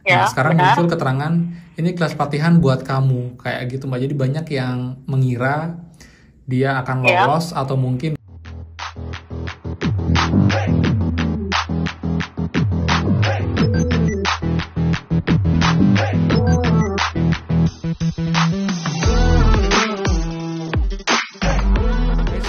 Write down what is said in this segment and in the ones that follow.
Nah, Ya, sekarang benar. muncul keterangan ini kelas pelatihan buat kamu, kayak gitu Mbak. Jadi banyak yang mengira dia akan Ya. lolos atau mungkin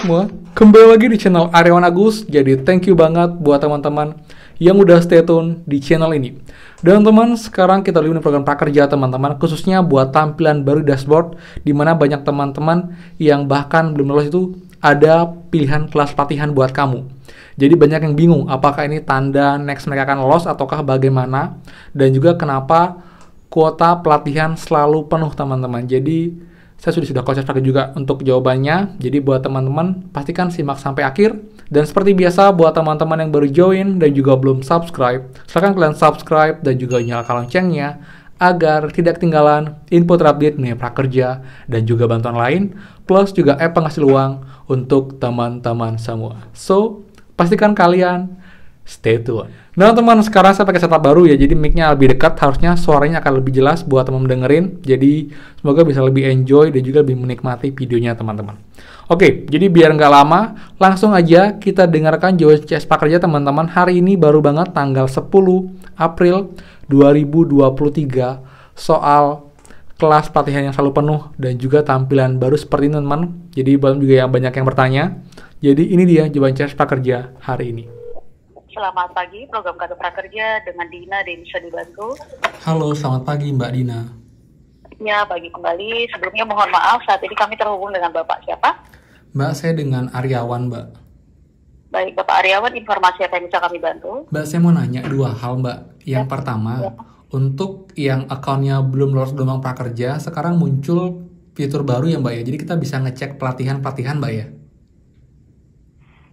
semua kembali lagi di channel Aryawan Agus. Jadi thank you banget buat teman-teman yang udah stay tune di channel ini. Dan teman, sekarang kita lihat program prakerja teman-teman, khususnya buat tampilan baru dashboard, di mana banyak teman-teman yang bahkan belum lolos itu ada pilihan kelas pelatihan buat kamu. Jadi banyak yang bingung apakah ini tanda next mereka akan lolos ataukah bagaimana, dan juga kenapa kuota pelatihan selalu penuh teman-teman. Jadi saya sudah cross check juga untuk jawabannya. Jadi buat teman-teman pastikan simak sampai akhir. Dan seperti biasa buat teman-teman yang baru join dan juga belum subscribe, silahkan kalian subscribe dan juga nyalakan loncengnya agar tidak ketinggalan info terupdate mengenai prakerja dan juga bantuan lain, plus juga penghasil uang untuk teman-teman semua. So, pastikan kalian stay tune. Nah teman, sekarang saya pakai setup baru ya, jadi mic-nya lebih dekat, harusnya suaranya akan lebih jelas buat teman dengerin. Jadi semoga bisa lebih enjoy dan juga lebih menikmati videonya teman-teman. Oke, jadi biar nggak lama, langsung aja kita dengarkan jawaban CS Prakerja teman-teman. Hari ini baru banget tanggal 10 April 2023 soal kelas pelatihan yang selalu penuh dan juga tampilan baru seperti ini teman-teman. Jadi juga yang banyak yang bertanya. Jadi ini dia jawaban CS Prakerja hari ini. Selamat pagi, program Kartu Prakerja dengan Dina dan bisa dibantu. Halo, selamat pagi Mbak Dina. Ya, pagi kembali. Sebelumnya mohon maaf, saat ini kami terhubung dengan Bapak siapa? Mbak, saya dengan Aryawan, Mbak. Baik, Bapak Aryawan, informasi apa yang bisa kami bantu? Mbak, saya mau nanya dua hal, Mbak. Yang pertama, untuk yang akunnya belum lolos gelombang prakerja, sekarang muncul fitur baru ya, Mbak ya. Jadi kita bisa ngecek pelatihan-pelatihan, Mbak ya.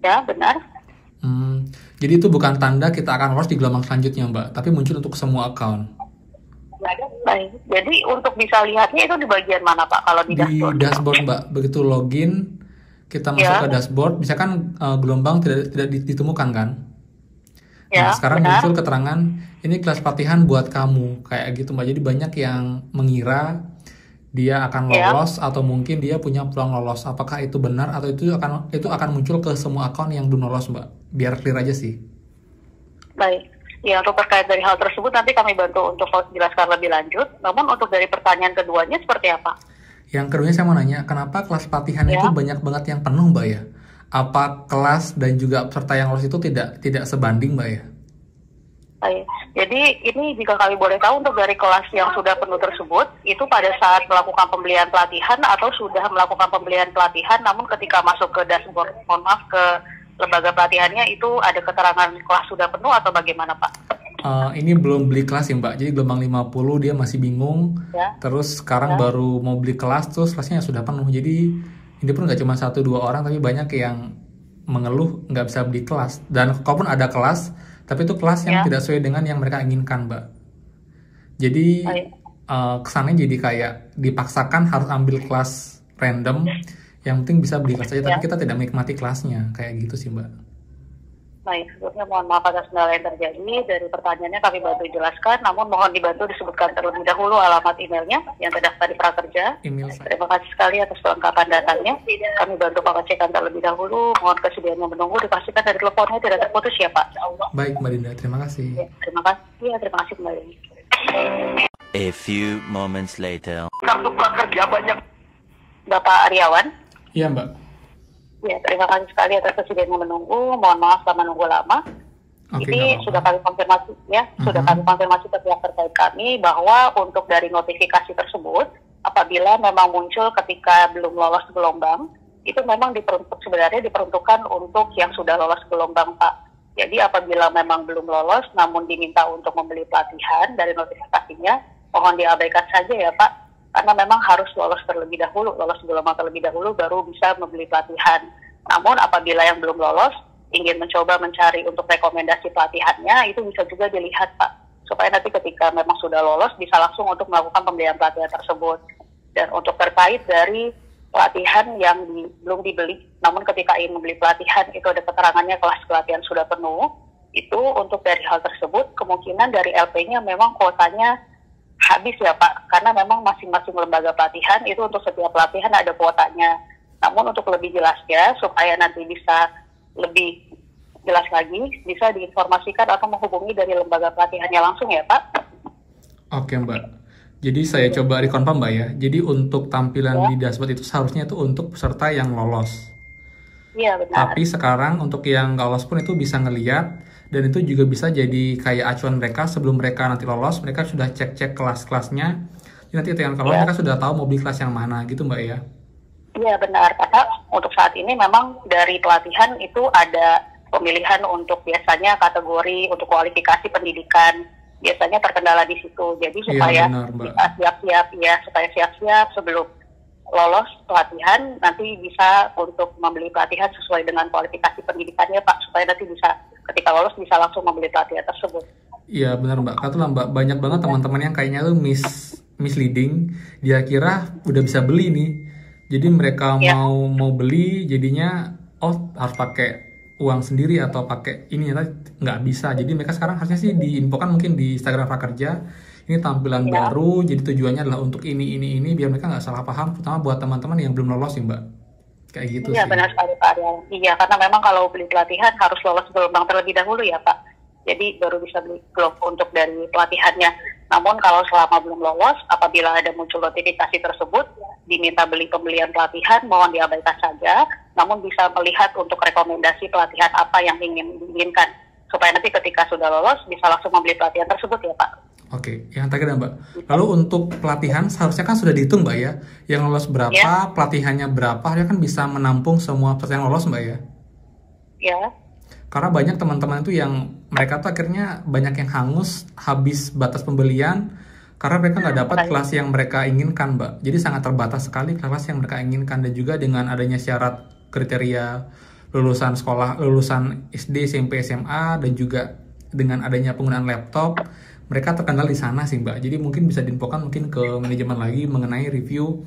Ya, benar. Jadi itu bukan tanda kita akan lolos di gelombang selanjutnya, Mbak. Tapi muncul untuk semua akun. Baik, jadi untuk bisa lihatnya itu di bagian mana Pak kalau di Di dashboard? dashboard, Mbak. Begitu login, kita masuk Ya. ke dashboard, misalkan gelombang tidak ditemukan kan? Nah, Ya, sekarang benar. muncul keterangan ini kelas pelatihan buat kamu, kayak gitu Mbak. Jadi banyak yang mengira dia akan Ya. lolos atau mungkin dia punya peluang lolos. Apakah itu benar atau itu akan muncul ke semua akun yang belum lolos, Mbak? Biar clear aja sih. Baik. Ya, untuk terkait dari hal tersebut nanti kami bantu untuk jelaskan lebih lanjut. Namun untuk dari pertanyaan keduanya seperti apa? Yang kedua saya mau nanya, kenapa kelas pelatihan Ya. itu banyak banget yang penuh, Mbak ya? Apa kelas dan juga peserta yang lolos itu tidak sebanding, Mbak ya? Baik. Jadi ini jika kami boleh tahu untuk dari kelas yang sudah penuh tersebut, itu pada saat melakukan pembelian pelatihan atau sudah melakukan pembelian pelatihan, namun ketika masuk ke dashboard, mohon maaf, ke lembaga pelatihannya itu ada keterangan kelas sudah penuh atau bagaimana Pak? Ini belum beli kelas ya Mbak, jadi gelombang 50 dia masih bingung. Ya. Terus sekarang baru mau beli kelas, terus kelasnya sudah penuh. Jadi ini pun nggak cuma 1-2 orang, tapi banyak yang mengeluh nggak bisa beli kelas. Dan kalaupun ada kelas, tapi itu kelas yang tidak sesuai dengan yang mereka inginkan, Mbak. Jadi kesannya jadi kayak dipaksakan harus ambil kelas random, yang penting bisa beli kelas saja, tapi kita tidak menikmati kelasnya, kayak gitu sih, Mbak. Baik, sebelumnya mohon maaf atas kendala yang terjadi. Dari pertanyaannya kami bantu jelaskan, namun mohon dibantu disebutkan terlebih dahulu alamat emailnya yang terdaftar di Prakerja. Email saya. Terima kasih sekali atas kelengkapan datanya. Kami bantu pengecekan terlebih dahulu. Mohon kesediaannya menunggu, dipastikan dari teleponnya tidak terputus ya Pak. Baik Mbak Dinda, terima kasih. Ya, terima kasih. Ya, terima kasih kembali. A few moments later. Kartu Prakerja banyak. Bapak Aryawan. Iya Mbak. Ya, terima kasih sekali atas kesediaannya menunggu. Mohon maaf selama menunggu lama. Oke, Ini nggak sudah apa-apa. kami konfirmasi ya, sudah kami konfirmasi ke pihak terkait kami bahwa untuk dari notifikasi tersebut, apabila memang muncul ketika belum lolos gelombang, itu memang sebenarnya diperuntukkan untuk yang sudah lolos gelombang Pak. Jadi apabila memang belum lolos, namun diminta untuk membeli pelatihan dari notifikasinya, mohon diabaikan saja ya Pak. Karena memang harus lolos terlebih dahulu, lolos gelombang terlebih dahulu baru bisa membeli pelatihan. Namun apabila yang belum lolos, ingin mencoba mencari untuk rekomendasi pelatihannya, itu bisa juga dilihat Pak. Supaya nanti ketika memang sudah lolos, bisa langsung untuk melakukan pembelian pelatihan tersebut. Dan untuk terkait dari pelatihan yang belum dibeli, namun ketika ingin membeli pelatihan, itu ada keterangannya kelas pelatihan sudah penuh, itu untuk dari hal tersebut kemungkinan dari LP-nya memang kuotanya habis ya Pak, karena memang masing-masing lembaga pelatihan itu untuk setiap pelatihan ada kuotanya. Namun untuk lebih jelasnya, supaya nanti bisa lebih jelas lagi, bisa diinformasikan atau menghubungi dari lembaga pelatihannya langsung ya Pak. Oke Mbak. Jadi saya coba reconfirm Mbak ya. Jadi untuk tampilan di dashboard itu seharusnya itu untuk peserta yang lolos. Iya benar. Tapi sekarang untuk yang nggak lolos pun itu bisa ngeliat, dan itu juga bisa jadi kayak acuan mereka sebelum mereka nanti lolos, mereka sudah cek-cek kelas-kelasnya. Jadi nanti yang kalau mereka sudah tahu mau beli kelas yang mana gitu Mbak ya. Iya benar, karena untuk saat ini memang dari pelatihan itu ada pemilihan untuk biasanya kategori untuk kualifikasi pendidikan. Biasanya terkendala di situ. Jadi supaya siap-siap sebelum lolos pelatihan nanti bisa untuk membeli pelatihan sesuai dengan kualifikasi pendidikannya Pak, supaya nanti bisa ketika lolos bisa langsung membeli pelatihan tersebut. Iya benar Mbak, karena Mbak banyak banget teman-teman yang kayaknya tuh misleading, dia kira udah bisa beli nih, jadi mereka mau beli jadinya harus pakai uang sendiri atau pakai ini, nggak bisa. Jadi mereka sekarang harusnya sih diinfokan mungkin di Instagram Prakerja ini tampilan baru, jadi tujuannya adalah untuk ini biar mereka nggak salah paham, terutama buat teman-teman yang belum lolos sih Mbak, kayak gitu sih. Iya benar sekali Pak Arya. Iya, karena memang kalau beli pelatihan harus lolos gelombang terlebih dahulu ya Pak, jadi baru bisa beli untuk dari pelatihannya. Namun kalau selama belum lolos, apabila ada muncul notifikasi tersebut diminta beli pembelian pelatihan, mohon diabaikan saja, namun bisa melihat untuk rekomendasi pelatihan apa yang diinginkan, supaya nanti ketika sudah lolos bisa langsung membeli pelatihan tersebut ya Pak. Oke, yang terakhir Mbak. Lalu untuk pelatihan seharusnya kan sudah dihitung Mbak ya, yang lolos berapa, pelatihannya berapa, dia kan bisa menampung semua peserta yang lolos Mbak ya? Ya. Karena banyak teman-teman itu yang mereka tuh akhirnya banyak yang hangus habis batas pembelian karena mereka nggak dapat kelas yang mereka inginkan Mbak. Jadi sangat terbatas sekali kelas yang mereka inginkan, dan juga dengan adanya syarat kriteria lulusan sekolah, lulusan SD, SMP, SMA, dan juga dengan adanya penggunaan laptop, mereka terkendala di sana sih Mbak. Jadi mungkin bisa diinfokan mungkin ke manajemen lagi mengenai review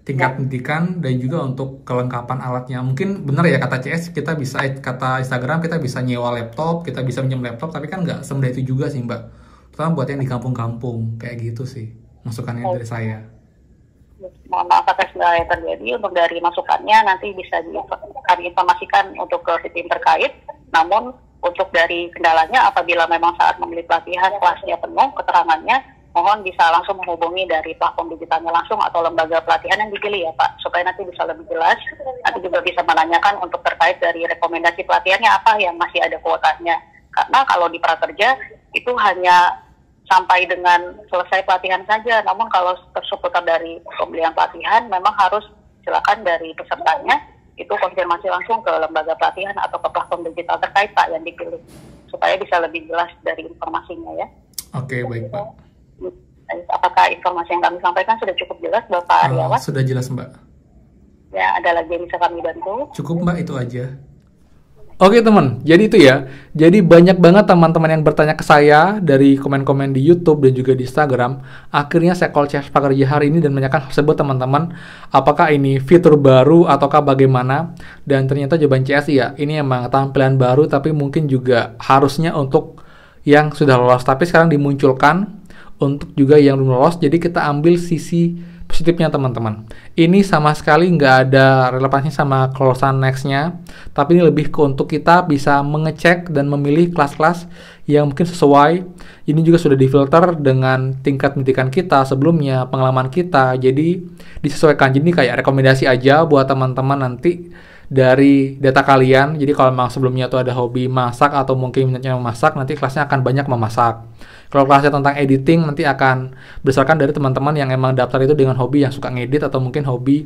tingkat pendidikan dan juga untuk kelengkapan alatnya. Mungkin benar ya kata CS, kita bisa, kata Instagram kita bisa nyewa laptop, kita bisa pinjam laptop, tapi kan nggak semudah itu juga sih Mbak. Terutama buat yang di kampung-kampung, kayak gitu sih masukannya dari saya. Mohon maaf atas segala yang terjadi. Untuk dari masukannya nanti bisa kami informasikan untuk ke tim terkait. Namun untuk dari kendalanya, apabila memang saat membeli pelatihan kelasnya penuh keterangannya, mohon bisa langsung menghubungi dari platform digitalnya langsung atau lembaga pelatihan yang dipilih ya Pak, supaya nanti bisa lebih jelas. Nanti juga bisa menanyakan untuk terkait dari rekomendasi pelatihannya apa yang masih ada kuotanya. Karena kalau di Prakerja itu hanya sampai dengan selesai pelatihan saja, namun kalau seputar dari pembelian pelatihan memang harus silakan dari pesertanya itu konfirmasi langsung ke lembaga pelatihan atau ke platform digital terkait Pak yang dipilih, supaya bisa lebih jelas dari informasinya ya. Oke, baik Pak. Apakah informasi yang kami sampaikan sudah cukup jelas Bapak Aryawan? Sudah jelas Mbak. Ya, ada lagi yang bisa kami bantu? Cukup Mbak, itu aja. Oke teman, jadi itu ya. Jadi banyak banget teman-teman yang bertanya ke saya dari komen-komen di YouTube dan juga di Instagram. Akhirnya saya call CS Prakerja hari ini dan menanyakan tersebut teman-teman, apakah ini fitur baru ataukah bagaimana? Dan ternyata jawaban CS ya, ini emang tampilan baru tapi mungkin juga harusnya untuk yang sudah lolos. Tapi sekarang dimunculkan untuk juga yang belum lolos, jadi kita ambil sisi positifnya teman-teman. Ini sama sekali nggak ada relevansinya sama kelolosan next-nya, tapi ini lebih ke untuk kita bisa mengecek dan memilih kelas-kelas yang mungkin sesuai. Ini juga sudah difilter dengan tingkat pendidikan kita sebelumnya, pengalaman kita, jadi disesuaikan. Jadi kayak rekomendasi aja buat teman-teman nanti dari data kalian. Jadi kalau memang sebelumnya tuh ada hobi masak atau mungkin minatnya memasak, nanti kelasnya akan banyak memasak. Kalau kelasnya tentang editing nanti akan berdasarkan dari teman-teman yang emang daftar itu dengan hobi yang suka ngedit atau mungkin hobi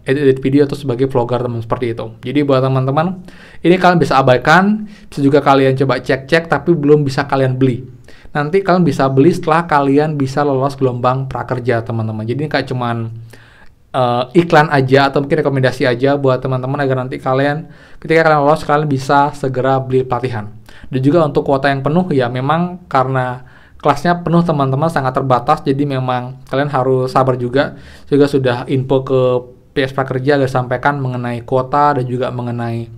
edit video atau sebagai vlogger teman seperti itu. Jadi buat teman-teman, ini kalian bisa abaikan, bisa juga kalian coba cek-cek tapi belum bisa kalian beli. Nanti kalian bisa beli setelah kalian bisa lolos gelombang prakerja teman-teman. Jadi ini kayak cuman iklan aja atau mungkin rekomendasi aja buat teman-teman agar nanti kalian ketika kalian lolos kalian bisa segera beli pelatihan. Dan juga untuk kuota yang penuh ya memang karena kelasnya penuh teman-teman sangat terbatas, jadi memang kalian harus sabar juga. Sudah info ke PS Prakerja agar sampaikan mengenai kuota dan juga mengenai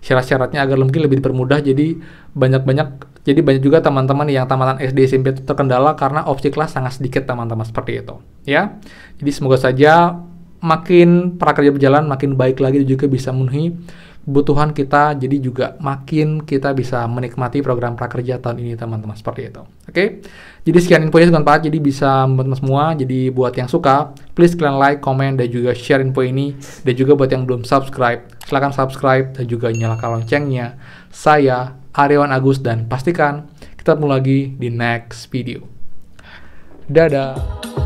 syarat-syaratnya agar mungkin lebih dipermudah. Jadi banyak juga teman-teman yang tamatan SD SMP itu terkendala karena opsi kelas sangat sedikit teman-teman, seperti itu ya. Jadi semoga saja makin prakerja berjalan makin baik lagi, juga bisa memenuhi kebutuhan kita, jadi juga makin kita bisa menikmati program prakerja tahun ini teman-teman, seperti itu. Oke, jadi sekian infonya teman-teman, jadi bisa teman-teman semua. Jadi buat yang suka, please kalian like, komen, dan juga share info ini. Dan juga buat yang belum subscribe, silahkan subscribe dan juga nyalakan loncengnya. Saya Aryawan Agus, dan pastikan kita ketemu lagi di next video. Dadah.